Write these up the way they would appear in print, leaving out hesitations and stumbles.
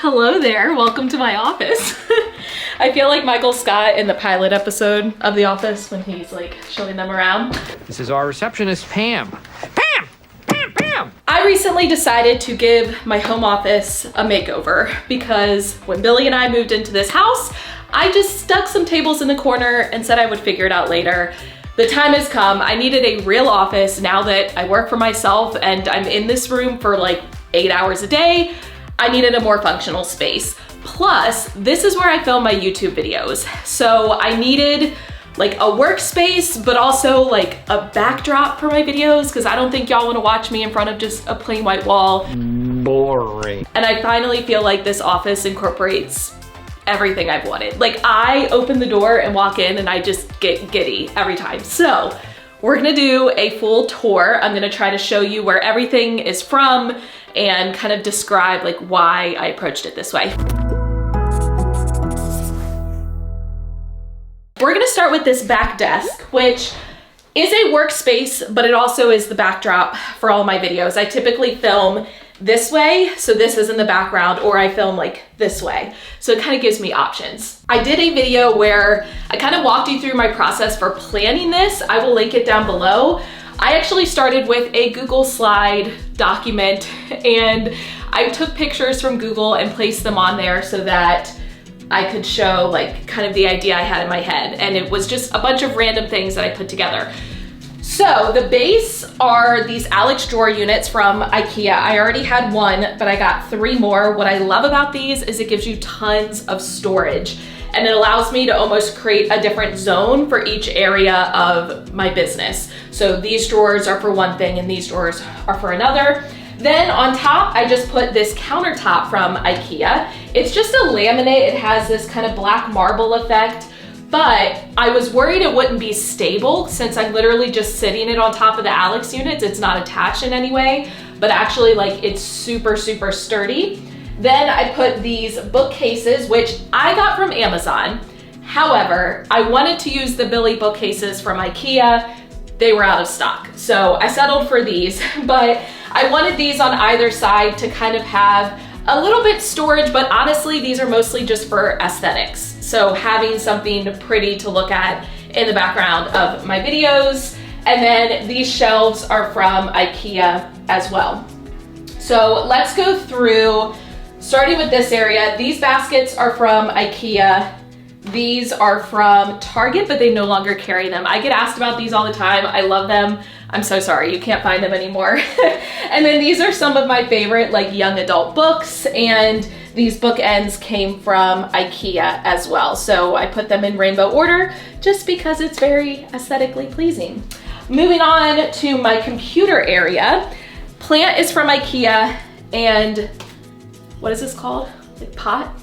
Hello there, welcome to my office. I feel like Michael Scott in the pilot episode of The Office when he's like showing them around. This is our receptionist, Pam. Pam! Pam! Pam! I recently decided to give my home office a makeover because when Billy and I moved into this house, I just stuck some tables in the corner and said I would figure it out later. The time has come. I needed a real office now that I work for myself and I'm in this room for like 8 hours a day. I needed a more functional space. Plus, this is where I film my YouTube videos. So I needed like a workspace, but also like a backdrop for my videos because I don't think y'all want to watch me in front of just a plain white wall. Boring. And I finally feel like this office incorporates everything I've wanted. Like I open the door and walk in and I just get giddy every time. So we're gonna do a full tour. I'm gonna try to show you where everything is from and kind of describe like why I approached it this way. We're gonna start with this back desk, which is a workspace, but it also is the backdrop for all my videos. I typically film this way, so this is in the background, or I film like this way. So it kind of gives me options. I did a video where I kind of walked you through my process for planning this. I will link it down below. I actually started with a Google slide document and I took pictures from Google and placed them on there so that I could show like kind of the idea I had in my head. And it was just a bunch of random things that I put together. So the base are these KALLAX drawer units from IKEA. I already had one, but I got 3 more. What I love about these is it gives you tons of storage and it allows me to almost create a different zone for each area of my business. So these drawers are for one thing and these drawers are for another. Then on top, I just put this countertop from IKEA. It's just a laminate. It has this kind of black marble effect, but I was worried it wouldn't be stable since I'm literally just sitting it on top of the KALLAX units. It's not attached in any way, but actually like it's super, super sturdy. Then I put these bookcases, which I got from Amazon. However, I wanted to use the Billy bookcases from IKEA. They were out of stock. So I settled for these, but I wanted these on either side to kind of have a little bit storage, but honestly, these are mostly just for aesthetics. So having something pretty to look at in the background of my videos. And then these shelves are from IKEA as well. So let's go through, starting with this area. These baskets are from IKEA. These are from Target, but they no longer carry them. I get asked about these all the time. I love them. I'm so sorry, you can't find them anymore. And then these are some of my favorite like young adult books, and these bookends came from IKEA as well. So I put them in rainbow order just because it's very aesthetically pleasing. Moving on to my computer area. Plant is from IKEA, and what is this called? Like pot?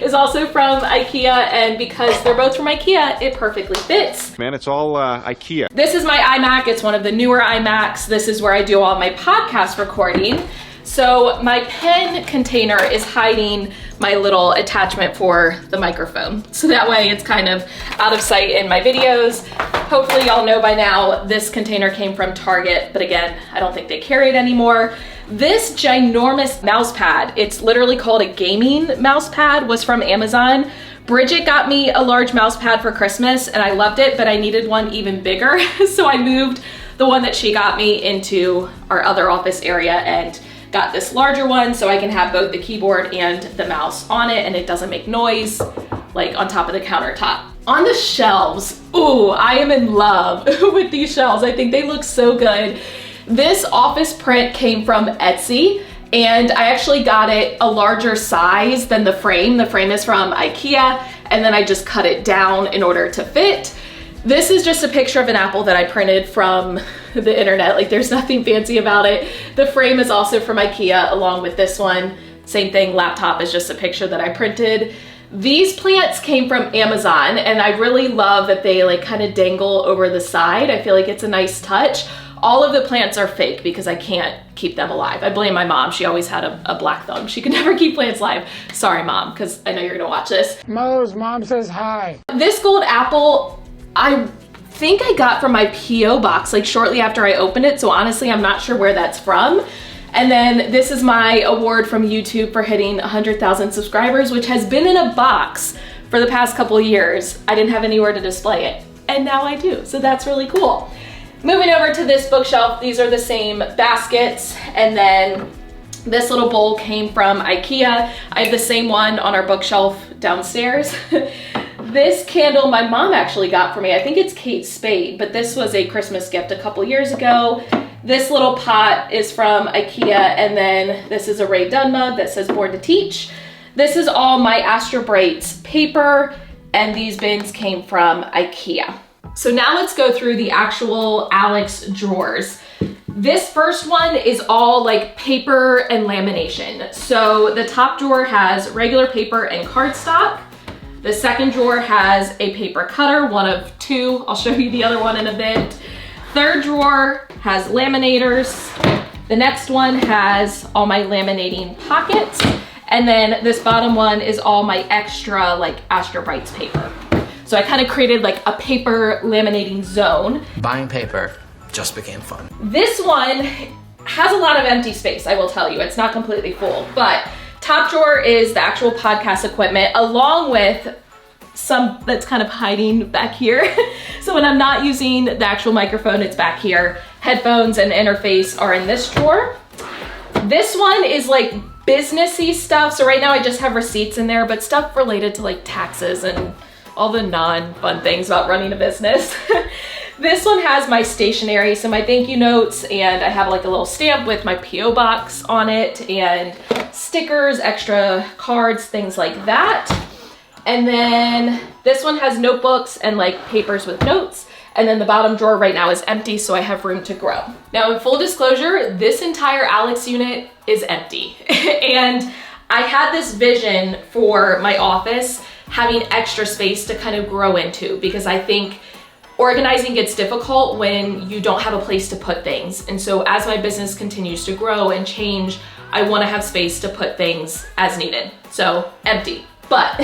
is also from IKEA, and because they're both from IKEA, it perfectly fits. Man, it's all IKEA. This is my iMac. It's one of the newer iMacs. This is where I do all my podcast recording. So my pen container is hiding my little attachment for the microphone. So that way it's kind of out of sight in my videos. Hopefully y'all know by now this container came from Target, but again, I don't think they carry it anymore. This ginormous mouse pad, it's literally called a gaming mouse pad, was from Amazon. Bridget got me a large mouse pad for Christmas and I loved it, but I needed one even bigger. So I moved the one that she got me into our other office area and got this larger one so I can have both the keyboard and the mouse on it and it doesn't make noise like on top of the countertop. On the shelves, ooh, I am in love with these shelves. I think they look so good. This office print came from Etsy and I actually got it a larger size than the frame. The frame is from IKEA and then I just cut it down in order to fit. This is just a picture of an apple that I printed from the internet. Like there's nothing fancy about it. The frame is also from IKEA along with this one. Same thing, laptop is just a picture that I printed. These plants came from Amazon and I really love that they like kind of dangle over the side. I feel like it's a nice touch. All of the plants are fake because I can't keep them alive. I blame my mom. She always had a black thumb. She could never keep plants alive. Sorry, Mom, because I know you're gonna watch this. Mo's mom says hi. This gold apple, I think I got from my P.O. box like shortly after I opened it. So honestly, I'm not sure where that's from. And then this is my award from YouTube for hitting 100,000 subscribers, which has been in a box for the past couple of years. I didn't have anywhere to display it, and now I do, so that's really cool. Moving over to this bookshelf, these are the same baskets, and then this little bowl came from IKEA. I have the same one on our bookshelf downstairs. This candle my mom actually got for me. I think it's Kate Spade, but this was a Christmas gift a couple years ago. This little pot is from IKEA, and then this is a Ray Dunn mug that says Born to Teach. This is all my Astra Brights paper, and these bins came from IKEA. So now let's go through the actual KALLAX drawers. This first one is all like paper and lamination. So the top drawer has regular paper and cardstock. The second drawer has a paper cutter, one of two. I'll show you the other one in a bit. Third drawer has laminators. The next one has all my laminating pockets. And then this bottom one is all my extra like Astra Brights paper. So I kind of created like a paper laminating zone. Buying paper just became fun. This one has a lot of empty space, I will tell you. It's not completely full, but top drawer is the actual podcast equipment, along with some that's kind of hiding back here. So when I'm not using the actual microphone, it's back here. Headphones and interface are in this drawer. This one is like businessy stuff. So right now I just have receipts in there, but stuff related to like taxes and all the non-fun things about running a business. This one has my stationery, so my thank you notes, and I have like a little stamp with my PO box on it, and stickers, extra cards, things like that. And then this one has notebooks and like papers with notes. And then the bottom drawer right now is empty, so I have room to grow. Now in full disclosure, this entire KALLAX unit is empty. And I had this vision for my office having extra space to kind of grow into, because I think organizing gets difficult when you don't have a place to put things. And so as my business continues to grow and change, I want to have space to put things as needed. So empty. But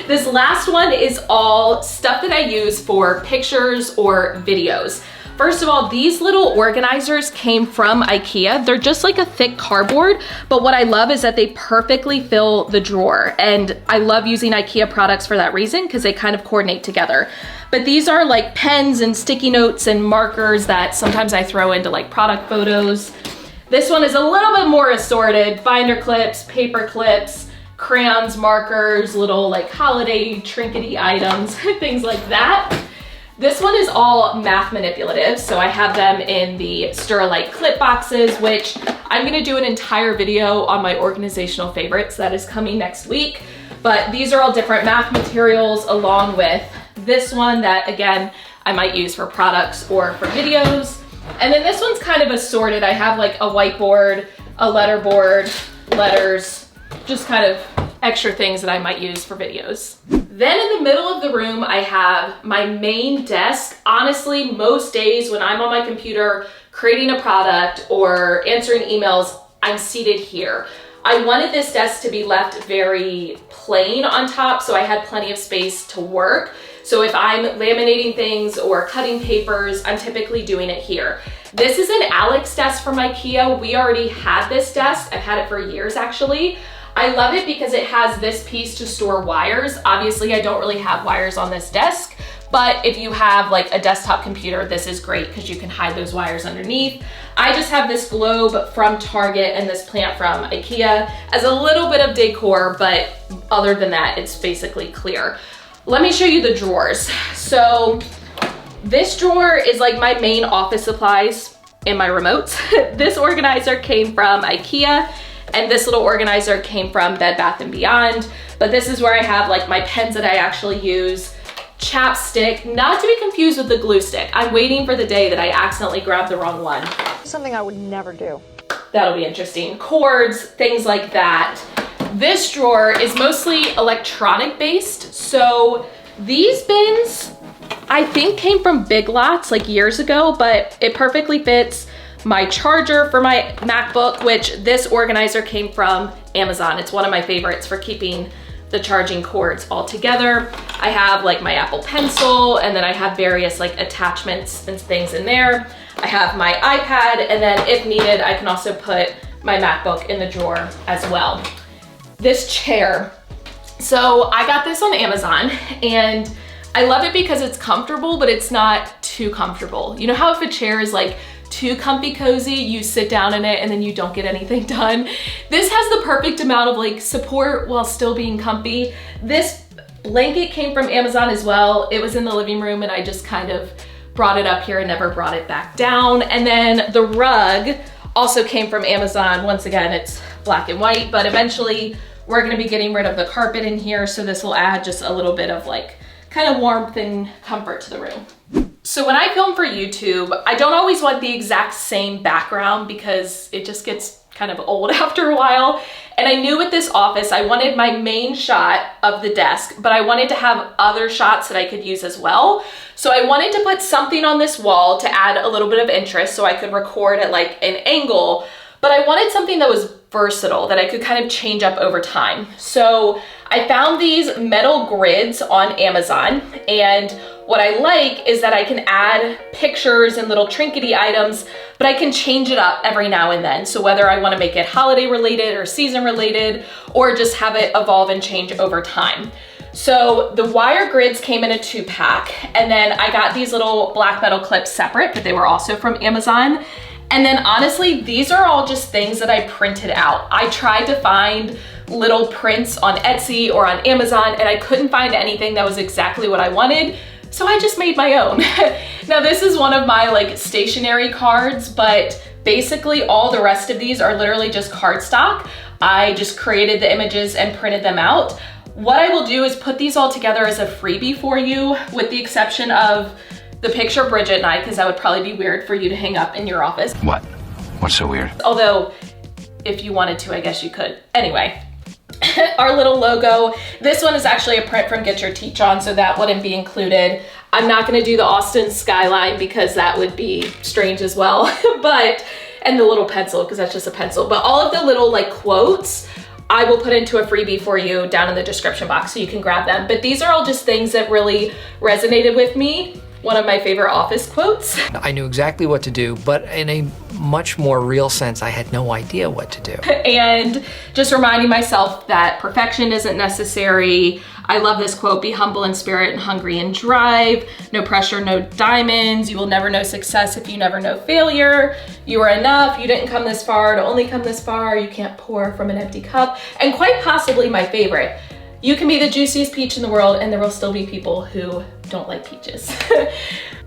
this last one is all stuff that I use for pictures or videos. First of all, these little organizers came from IKEA. They're just like a thick cardboard, but what I love is that they perfectly fill the drawer. And I love using IKEA products for that reason, because they kind of coordinate together. But these are like pens and sticky notes and markers that sometimes I throw into like product photos. This one is a little bit more assorted: binder clips, paper clips, crayons, markers, little like holiday trinkety items, things like that. This one is all math manipulative, so I have them in the Sterilite clip boxes, which I'm gonna do an entire video on my organizational favorites that is coming next week. But these are all different math materials, along with this one that, again, I might use for products or for videos. And then this one's kind of assorted. I have like a whiteboard, a letter board, letters, just kind of extra things that I might use for videos. Then in the middle of the room, I have my main desk. Honestly, most days when I'm on my computer creating a product or answering emails, I'm seated here. I wanted this desk to be left very plain on top, so I had plenty of space to work. So if I'm laminating things or cutting papers, I'm typically doing it here. This is an KALLAX desk from IKEA. We already had this desk. I've had it for years, actually. I love it because it has this piece to store wires. Obviously, I don't really have wires on this desk, but if you have like a desktop computer, this is great because you can hide those wires underneath. I just have this globe from Target and this plant from IKEA as a little bit of decor, but other than that, it's basically clear. Let me show you the drawers. So this drawer is like my main office supplies and my remotes. This organizer came from IKEA. And this little organizer came from Bed Bath & Beyond. But this is where I have like my pens that I actually use, chapstick, not to be confused with the glue stick. I'm waiting for the day that I accidentally grab the wrong one. Something I would never do. That'll be interesting. Cords, things like that. This drawer is mostly electronic based. So these bins, I think came from Big Lots like years ago, but it perfectly fits my charger for my MacBook, which this organizer came from Amazon. It's one of my favorites for keeping the charging cords all together. I have like my Apple Pencil, and then I have various like attachments and things in there. I have my iPad, and then if needed, I can also put my MacBook in the drawer as well. This chair. So I got this on Amazon and I love it because it's comfortable, but it's not too comfortable. You know how if a chair is like too comfy cozy, you sit down in it and then you don't get anything done? This has the perfect amount of like support while still being comfy. This blanket came from Amazon as well. It was in the living room and I just kind of brought it up here and never brought it back down. And then the rug also came from Amazon. Once again, it's black and white, but eventually we're gonna be getting rid of the carpet in here, so this will add just a little bit of like kind of warmth and comfort to the room. So when I film for YouTube, I don't always want the exact same background because it just gets kind of old after a while. And I knew with this office, I wanted my main shot of the desk, but I wanted to have other shots that I could use as well. So I wanted to put something on this wall to add a little bit of interest so I could record at like an angle, but I wanted something that was versatile that I could kind of change up over time. So I found these metal grids on Amazon, and what I like is that I can add pictures and little trinkety items, but I can change it up every now and then. So whether I want to make it holiday related or season related, or just have it evolve and change over time. So the wire grids came in a 2-pack, and then I got these little black metal clips separate, but they were also from Amazon. And then honestly, these are all just things that I printed out. I tried to find little prints on Etsy or on Amazon, and I couldn't find anything that was exactly what I wanted. So I just made my own. Now this is one of my like stationery cards, but basically all the rest of these are literally just cardstock. I just created the images and printed them out. What I will do is put these all together as a freebie for you, with the exception of the picture of Bridget and I, because that would probably be weird for you to hang up in your office. What? What's so weird? Although, if you wanted to, I guess you could. Anyway, our little logo. This one is actually a print from Get Your Teach On, so that wouldn't be included. I'm not gonna do the Austin skyline because that would be strange as well, and the little pencil, because that's just a pencil. But all of the little like quotes, I will put into a freebie for you down in the description box so you can grab them. But these are all just things that really resonated with me. One of my favorite office quotes. I knew exactly what to do, but in a much more real sense, I had no idea what to do. And just reminding myself that perfection isn't necessary. I love this quote: be humble in spirit and hungry in drive. No pressure, no diamonds. You will never know success if you never know failure. You are enough. You didn't come this far to only come this far. You can't pour from an empty cup. And quite possibly my favorite: you can be the juiciest peach in the world and there will still be people who don't like peaches.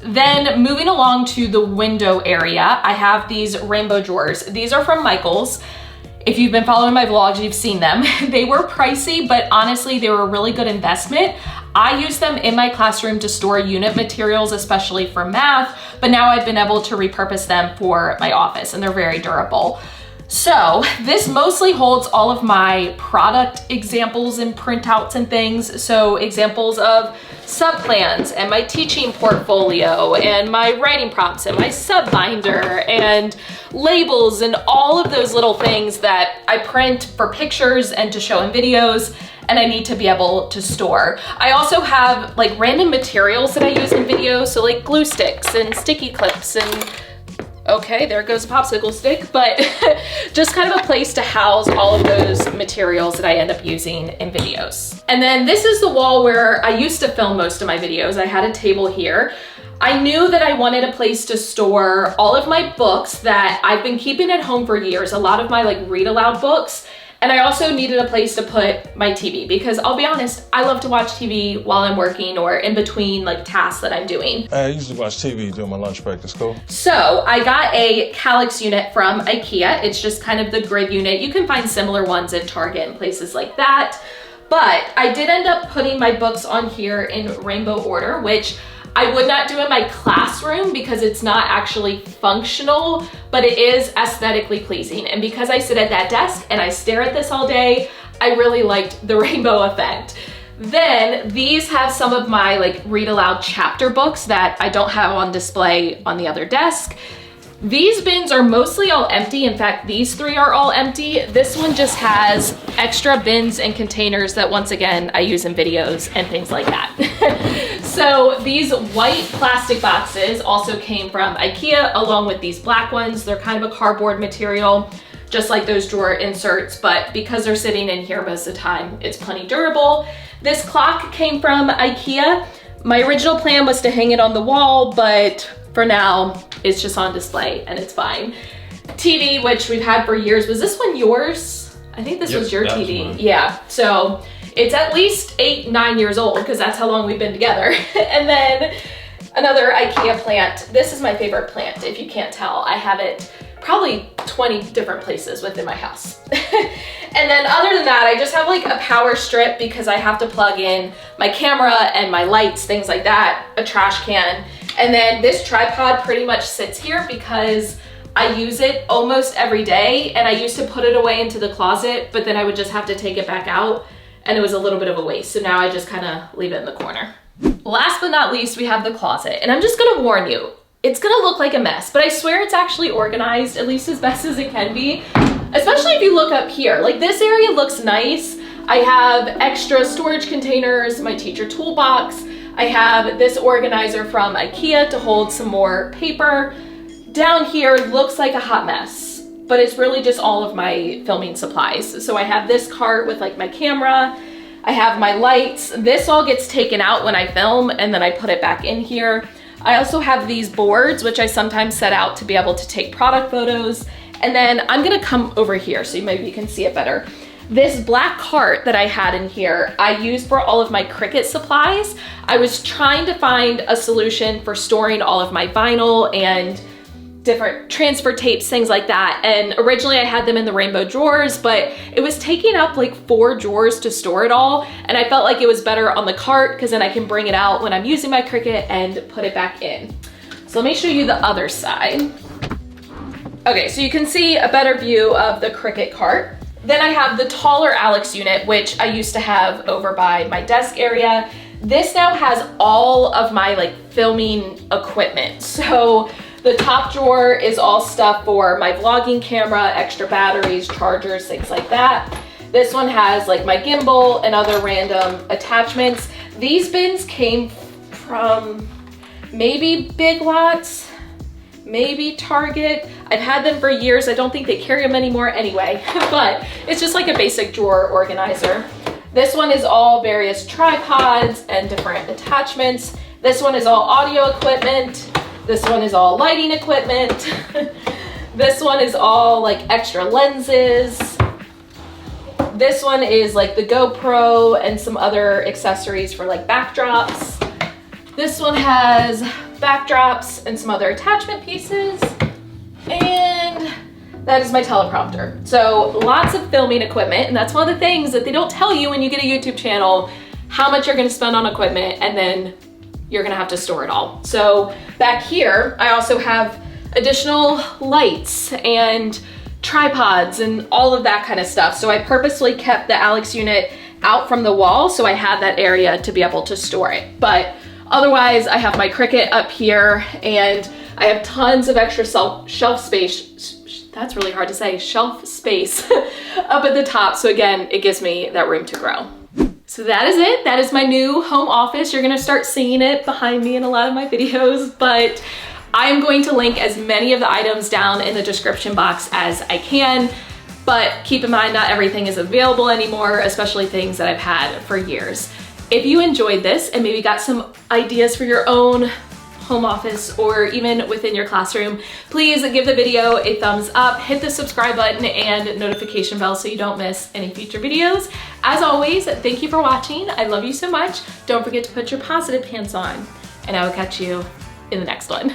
Then moving along to the window area, I have these rainbow drawers. These are from Michaels. If you've been following my vlogs, you've seen them. They were pricey, but honestly, they were a really good investment. I use them in my classroom to store unit materials, especially for math, but now I've been able to repurpose them for my office, and they're very durable. So this mostly holds all of my product examples and printouts and things. So examples of sub-plans and my teaching portfolio and my writing prompts and my sub-binder and labels and all of those little things that I print for pictures and to show in videos, and I need to be able to store. I also have like random materials that I use in videos, so like glue sticks and sticky clips and okay, there goes a popsicle stick, but just kind of a place to house all of those materials that I end up using in videos. And then this is the wall where I used to film most of my videos. I had a table here. I knew that I wanted a place to store all of my books that I've been keeping at home for years, a lot of my like read aloud books. And I also needed a place to put my TV because I'll be honest, I love to watch TV while I'm working or in between like tasks that I'm doing. I usually watch TV during my lunch break to school. So I got a KALLAX unit from IKEA. It's just kind of the grid unit. You can find similar ones at Target and places like that. But I did end up putting my books on here in rainbow order, which I would not do in my classroom because it's not actually functional, but it is aesthetically pleasing. And because I sit at that desk and I stare at this all day, I really liked the rainbow effect. Then these have some of my like read aloud chapter books that I don't have on display on the other desk. These bins are mostly all empty. In fact, these three are all empty. This one just has extra bins and containers that once again, I use in videos and things like that. So these white plastic boxes also came from IKEA along with these black ones. They're kind of a cardboard material. just like those drawer inserts, but because they're sitting in here most of the time, it's plenty durable. This clock came from IKEA. My original plan was to hang it on the wall, but for now, it's just on display and it's fine. TV, which we've had for years. Was this one yours? I think this was your TV. Yeah, so it's at least 8-9 years old because that's how long we've been together. And then another IKEA plant. This is my favorite plant, if you can't tell. I have it probably 20 different places within my house. And then other than that, I just have like a power strip because I have to plug in my camera and my lights, things like that, a trash can. And then this tripod pretty much sits here because I use it almost every day, and I used to put it away into the closet, but then I would just have to take it back out and it was a little bit of a waste. So now I just kind of leave it in the corner. Last but not least, we have the closet, and I'm just gonna warn you, it's gonna look like a mess, but I swear it's actually organized, at least as best as it can be. Especially if you look up here, like this area looks nice. I have extra storage containers, my teacher toolbox. I have this organizer from IKEA to hold some more paper. Down here looks like a hot mess, but it's really just all of my filming supplies. So I have this cart with like my camera, I have my lights. This all gets taken out when I film and then I put it back in here. I also have these boards, which I sometimes set out to be able to take product photos. And then I'm gonna come over here so maybe you can see it better. This black cart that I had in here, I used for all of my Cricut supplies. I was trying to find a solution for storing all of my vinyl and different transfer tapes, things like that. And originally I had them in the rainbow drawers, but it was taking up like 4 drawers to store it all. And I felt like it was better on the cart because then I can bring it out when I'm using my Cricut and put it back in. So let me show you the other side. Okay, so you can see a better view of the Cricut cart. Then I have the taller KALLAX unit, which I used to have over by my desk area. This now has all of my like filming equipment. So the top drawer is all stuff for my vlogging camera, extra batteries, chargers, things like that. This one has like my gimbal and other random attachments. These bins came from maybe Big Lots, maybe Target. I've had them for years. I don't think they carry them anymore anyway, but it's just like a basic drawer organizer. This one is all various tripods and different attachments. This one is all audio equipment. This one is all lighting equipment. This one is all like extra lenses. This one is like the GoPro and some other accessories for like backdrops. This one has backdrops and some other attachment pieces. And that is my teleprompter. So lots of filming equipment, and that's one of the things that they don't tell you when you get a YouTube channel, how much you're gonna spend on equipment, and then you're gonna have to store it all. So back here, I also have additional lights and tripods and all of that kind of stuff. So I purposely kept the KALLAX unit out from the wall so I had that area to be able to store it. But otherwise, I have my Cricut up here, and I have tons of extra shelf space. That's really hard to say, shelf space up at the top. So again, it gives me that room to grow. So that is it. That is my new home office. You're gonna start seeing it behind me in a lot of my videos, but I'm going to link as many of the items down in the description box as I can. But keep in mind, not everything is available anymore, especially things that I've had for years. If you enjoyed this and maybe got some ideas for your own home office or even within your classroom, please give the video a thumbs up, hit the subscribe button and notification bell so you don't miss any future videos. As always, thank you for watching. I love you so much. Don't forget to put your positive pants on, and I will catch you in the next one.